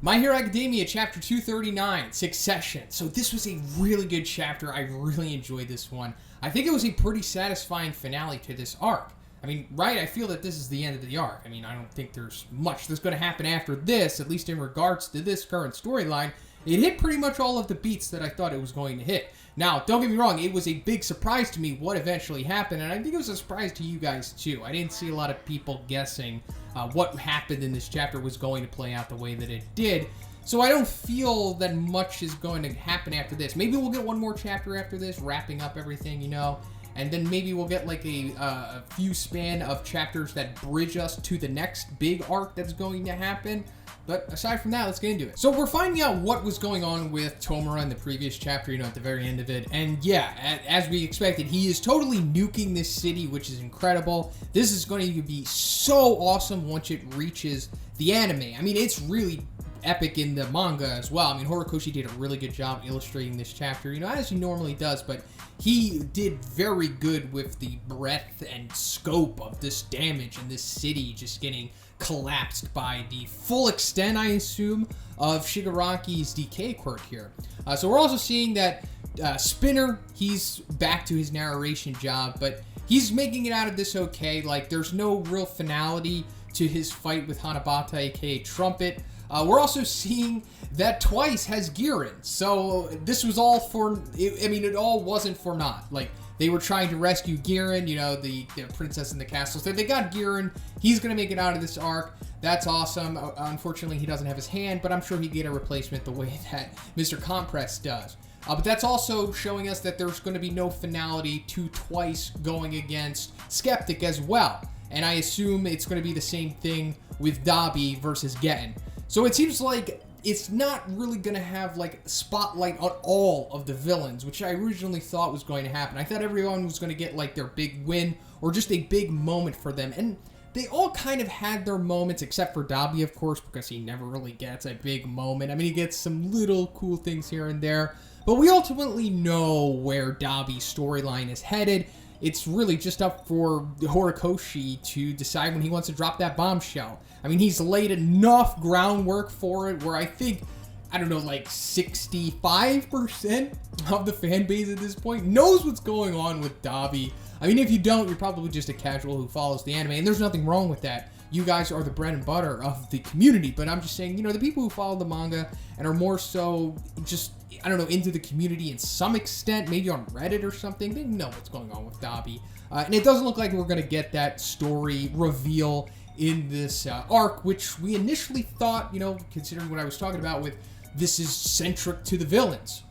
My Hero Academia, Chapter 239, Succession. So this was a really good chapter. I really enjoyed this one. I think it was a pretty satisfying finale to this arc. I mean, right, I feel that this is the end of the arc. I mean, I don't think there's much that's going to happen after this, at least in regards to this current storyline. It hit pretty much all of the beats that I thought it was going to hit. Now, don't get me wrong, it was a big surprise to me what eventually happened, and I think it was a surprise to you guys too. I didn't see a lot of people guessing what happened in this chapter was going to play out the way that it did. So I don't feel that much is going to happen after this. Maybe we'll get one more chapter after this, wrapping up everything, you know, and then maybe we'll get like a few span of chapters that bridge us to the next big arc that's going to happen. But aside from that, let's get into it. So we're finding out what was going on with Tomura in the previous chapter, you know, at the very end of it. And yeah, as we expected, he is totally nuking this city, which is incredible. This is going to be so awesome once it reaches the anime. I mean, it's really epic in the manga as well. I mean, Horikoshi did a really good job illustrating this chapter, you know, as he normally does, but he did very good with the breadth and scope of this damage in this city just getting collapsed by the full extent, I assume, of Shigaraki's decay quirk here. So we're also seeing that Spinner, he's back to his narration job, but he's making it out of this okay. Like, there's no real finality to his fight with Hanabata, aka Trumpet. We're also seeing that Twice has Girin, so this was all for, I mean, it all wasn't for naught. Like, they were trying to rescue Girin, you know, the princess in the castle, so they got Girin. He's going to make it out of this arc. That's awesome. Unfortunately, he doesn't have his hand, but I'm sure he'd get a replacement the way that Mr. Compress does. But that's also showing us that there's going to be no finality to Twice going against Skeptic as well. And I assume it's going to be the same thing with Dabi versus Getten. So it seems like it's not really going to have like spotlight on all of the villains, which I originally thought was going to happen. I thought everyone was going to get like their big win or just a big moment for them. And they all kind of had their moments, except for Dabi, of course, because he never really gets a big moment. I mean, he gets some little cool things here and there, but we ultimately know where Dabi's storyline is headed. It's really just up for Horikoshi to decide when he wants to drop that bombshell. I mean, he's laid enough groundwork for it where I think, I don't know, like 65% of the fan base at this point knows what's going on with Dabi. I mean, if you don't, you're probably just a casual who follows the anime, and there's nothing wrong with that. You guys are the bread and butter of the community, but I'm just saying, you know, the people who follow the manga and are more so just, I don't know, into the community in some extent, maybe on Reddit or something, they know what's going on with Dabi. And it doesn't look like we're going to get that story reveal in this arc, which we initially thought, you know, considering what I was talking about with this is centric to the villains.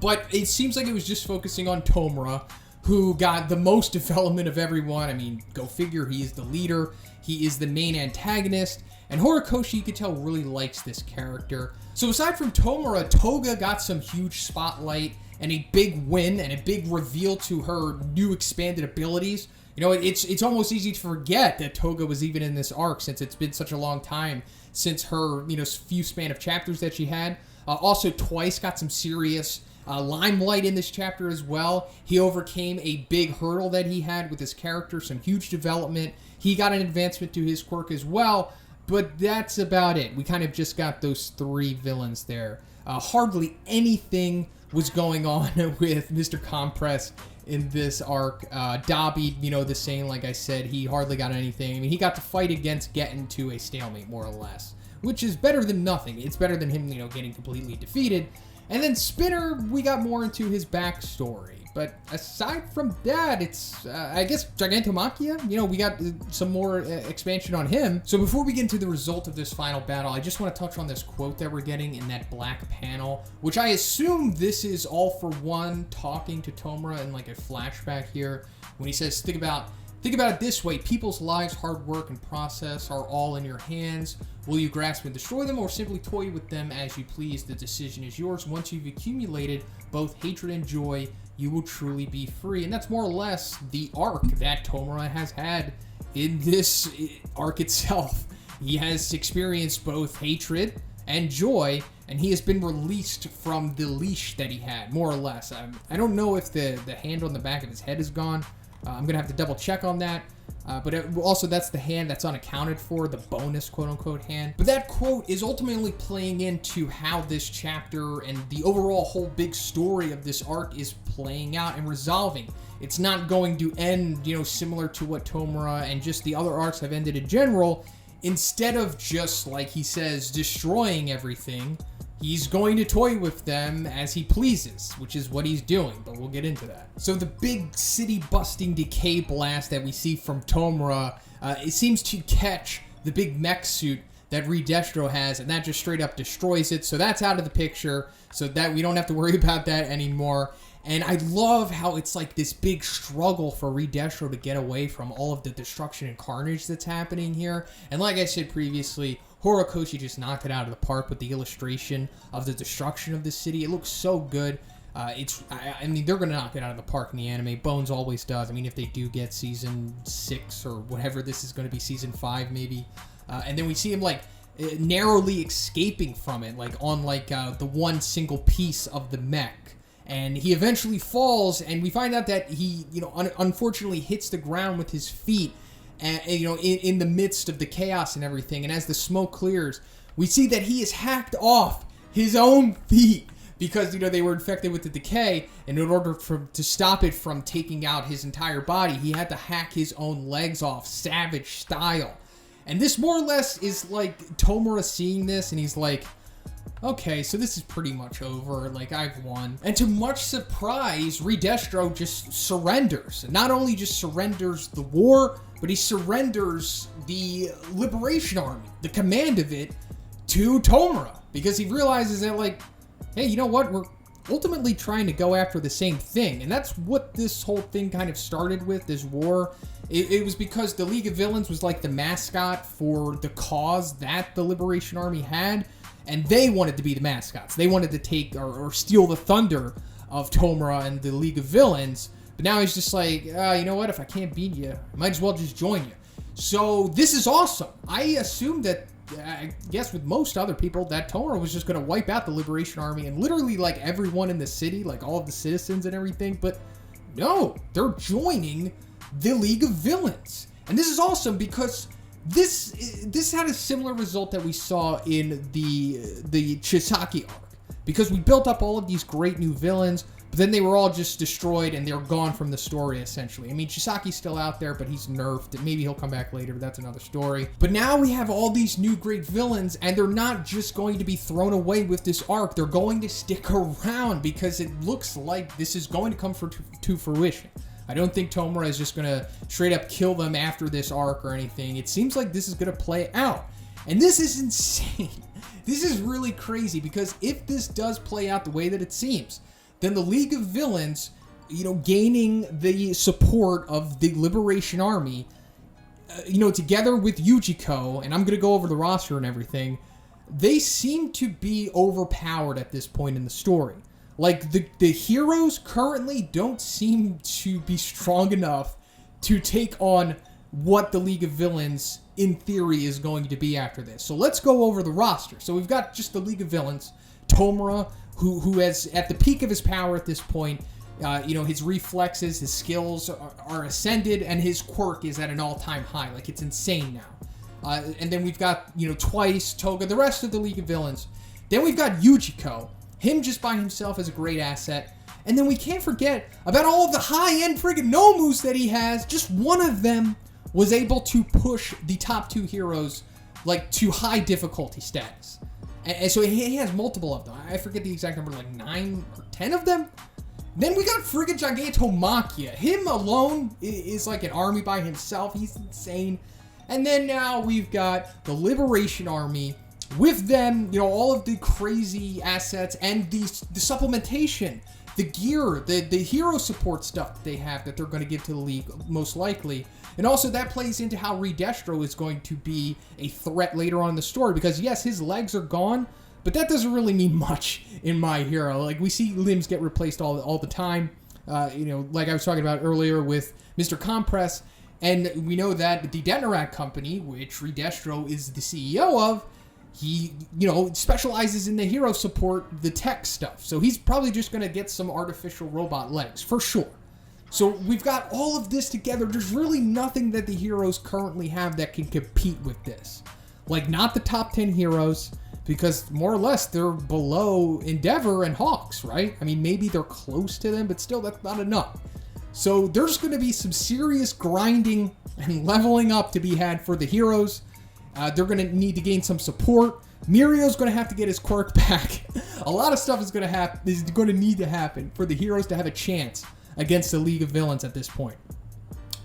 But it seems like it was just focusing on Tomura, who got the most development of everyone. I mean, go figure, he is the leader, he is the main antagonist, and Horikoshi, you could tell, really likes this character. So aside from Tomura, Toga got some huge spotlight and a big win and a big reveal to her new expanded abilities. You know, it's almost easy to forget that Toga was even in this arc since it's been such a long time since her, you know, few span of chapters that she had. Also, Twice got some serious limelight in this chapter as well. He overcame a big hurdle that he had with his character, some huge development. He got an advancement to his quirk as well, but that's about it. We kind of just got those three villains there. Hardly anything was going on with Mr. Compress in this arc. Dabi, you know, the same, like I said, he hardly got anything. I mean, he got to fight against Getten to a stalemate, more or less, which is better than nothing. It's better than him, you know, getting completely defeated. And then Spinner, we got more into his backstory. But aside from that, it's, I guess, Gigantomachia? You know, we got some more expansion on him. So before we get into the result of this final battle, I just want to touch on this quote that we're getting in that black panel, which I assume this is All For One talking to Tomura in like a flashback here, when he says, think about it this way, people's lives, hard work, and process are all in your hands. Will you grasp and destroy them, or simply toy with them as you please? The decision is yours. Once you've accumulated both hatred and joy, you will truly be free. And that's more or less the arc that Tomura has had in this arc itself. He has experienced both hatred and joy, and he has been released from the leash that he had, more or less. I don't know if the hand on the back of his head is gone. I'm going to have to double check on that. Also, that's the hand that's unaccounted for, the bonus quote-unquote hand. But that quote is ultimately playing into how this chapter and the overall whole big story of this arc is playing out and resolving. It's not going to end, similar to what Tomura and just the other arcs have ended in general. Instead of just, like he says, destroying everything, he's going to toy with them as he pleases, which is what he's doing, but we'll get into that. So the big city-busting decay blast that we see from Tomura, it seems to catch the big mech suit that Re-Destro has, and that just straight up destroys it. So that's out of the picture, so that we don't have to worry about that anymore. And I love how it's like this big struggle for Re-Destro to get away from all of the destruction and carnage that's happening here. And like I said previously, Horikoshi just knocked it out of the park with the illustration of the destruction of the city. It looks so good. I mean, they're going to knock it out of the park in the anime. Bones always does. I mean, if they do get season 6 or whatever, this is going to be season 5 maybe. And then we see him like narrowly escaping from it, like on like the one single piece of the mech. And he eventually falls, and we find out that he, unfortunately hits the ground with his feet, and in the midst of the chaos and everything. And as the smoke clears, we see that he has hacked off his own feet because, they were infected with the decay. And in order to stop it from taking out his entire body, he had to hack his own legs off, savage style. And this more or less is like Tomura seeing this, and he's like, okay, so this is pretty much over. Like, I've won. And to much surprise, Re-Destro just surrenders. Not only just surrenders the war, but he surrenders the Liberation Army, the command of it, to Tomura. Because he realizes that, like, hey, you know what? We're ultimately trying to go after the same thing. And that's what this whole thing kind of started with, this war. It was because the League of Villains was like the mascot for the cause that the Liberation Army had. And they wanted to be the mascots. They wanted to take or steal the thunder of Tomura and the League of Villains. But now he's just like, you know what? If I can't beat you, I might as well just join you. So this is awesome. I assumed that, I guess with most other people, that Tomura was just going to wipe out the Liberation Army and literally like everyone in the city, like all of the citizens and everything. But no, they're joining the League of Villains. And this is awesome because This had a similar result that we saw in the Shigaraki arc, because we built up all of these great new villains, but then they were all just destroyed and they're gone from the story essentially. I mean, Shigaki's still out there, but he's nerfed. Maybe he'll come back later, but that's another story. But now we have all these new great villains, and they're not just going to be thrown away with this arc. They're going to stick around because it looks like this is going to come to fruition. I don't think Tomura is just going to straight up kill them after this arc or anything. It seems like this is going to play out. And this is insane. This is really crazy because if this does play out the way that it seems, then the League of Villains, gaining the support of the Liberation Army, together with Yujiko, and I'm going to go over the roster and everything, they seem to be overpowered at this point in the story. Like, the heroes currently don't seem to be strong enough to take on what the League of Villains, in theory, is going to be after this. So let's go over the roster. So we've got just the League of Villains. Tomura, who has, at the peak of his power at this point, his reflexes, his skills are ascended, and his quirk is at an all-time high. Like, it's insane now. And then we've got, Twice, Toga, the rest of the League of Villains. Then we've got Yujiko. Him just by himself is a great asset. And then we can't forget about all of the high-end friggin' Nomus that he has. Just one of them was able to push the top two heroes, like, to high difficulty status. And so he has multiple of them. I forget the exact number, like 9 or 10 of them? Then we got friggin' Gigantomachia. Him alone is like an army by himself. He's insane. And then now we've got the Liberation Army. With them, all of the crazy assets and the supplementation, the gear, the hero support stuff that they have that they're going to give to the League, most likely. And also that plays into how Re-Destro is going to be a threat later on in the story, because yes, his legs are gone, but that doesn't really mean much in My Hero. Like, we see limbs get replaced all the time, like I was talking about earlier with Mr. Compress, and we know that the Detonarak company, which Re-Destro is the CEO of, he, specializes in the hero support, the tech stuff. So he's probably just going to get some artificial robot legs, for sure. So we've got all of this together. There's really nothing that the heroes currently have that can compete with this. Like, not the top 10 heroes, because more or less they're below Endeavor and Hawks, right? I mean, maybe they're close to them, but still, that's not enough. So there's going to be some serious grinding and leveling up to be had for the heroes. They're going to need to gain some support. Mirio's going to have to get his quirk back. A lot of stuff is going to need to happen for the heroes to have a chance against the League of Villains at this point.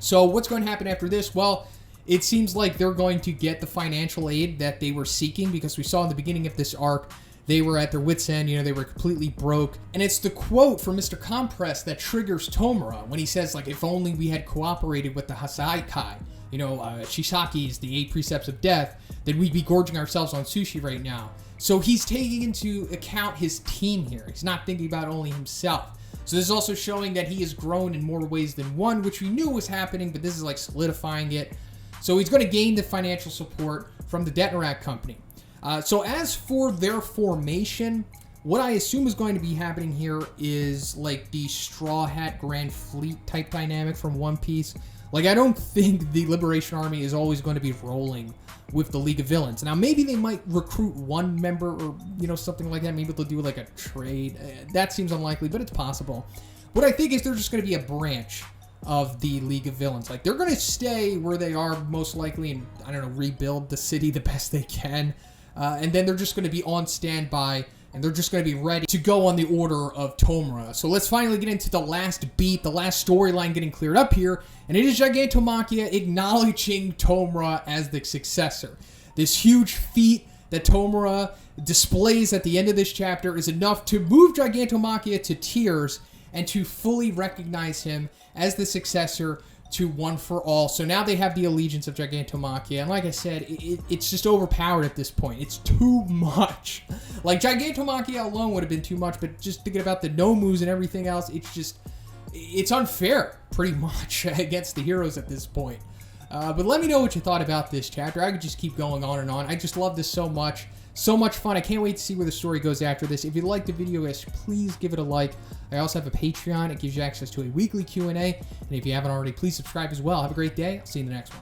So what's going to happen after this? Well, it seems like they're going to get the financial aid that they were seeking, because we saw in the beginning of this arc, they were at their wits' end, they were completely broke. And it's the quote from Mr. Compress that triggers Tomura when he says, like, if only we had cooperated with the Hasaikai, Shisaki's, the 8 precepts of death, then we'd be gorging ourselves on sushi right now. So he's taking into account his team here. He's not thinking about only himself. So this is also showing that he has grown in more ways than one, which we knew was happening, but this is like solidifying it. So he's going to gain the financial support from the Detnerak company. So as for their formation, what I assume is going to be happening here is like the Straw Hat Grand Fleet type dynamic from One Piece. Like, I don't think the Liberation Army is always going to be rolling with the League of Villains. Now, maybe they might recruit one member or, something like that. Maybe they'll do like a trade. That seems unlikely, but it's possible. What I think is they're just going to be a branch of the League of Villains. Like, they're going to stay where they are most likely and, rebuild the city the best they can. And then they're just going to be on standby, and they're just going to be ready to go on the order of Tomura. So let's finally get into the last beat, the last storyline getting cleared up here, and it is Gigantomachia acknowledging Tomura as the successor. This huge feat that Tomura displays at the end of this chapter is enough to move Gigantomachia to tears and to fully recognize him as the successor to One for All. So now they have the allegiance of Gigantomachia, and like I said, it's just overpowered at this point. It's too much. Like, Gigantomachia alone would have been too much, but just thinking about the Nomus and everything else, it's unfair, pretty much, against the heroes at this point. But let me know what you thought about this chapter. I could just keep going on and on. I just love this so much. So much fun. I can't wait to see where the story goes after this. If you liked the video, guys, please give it a like. I also have a Patreon. It gives you access to a weekly Q&A. And if you haven't already, please subscribe as well. Have a great day. I'll see you in the next one.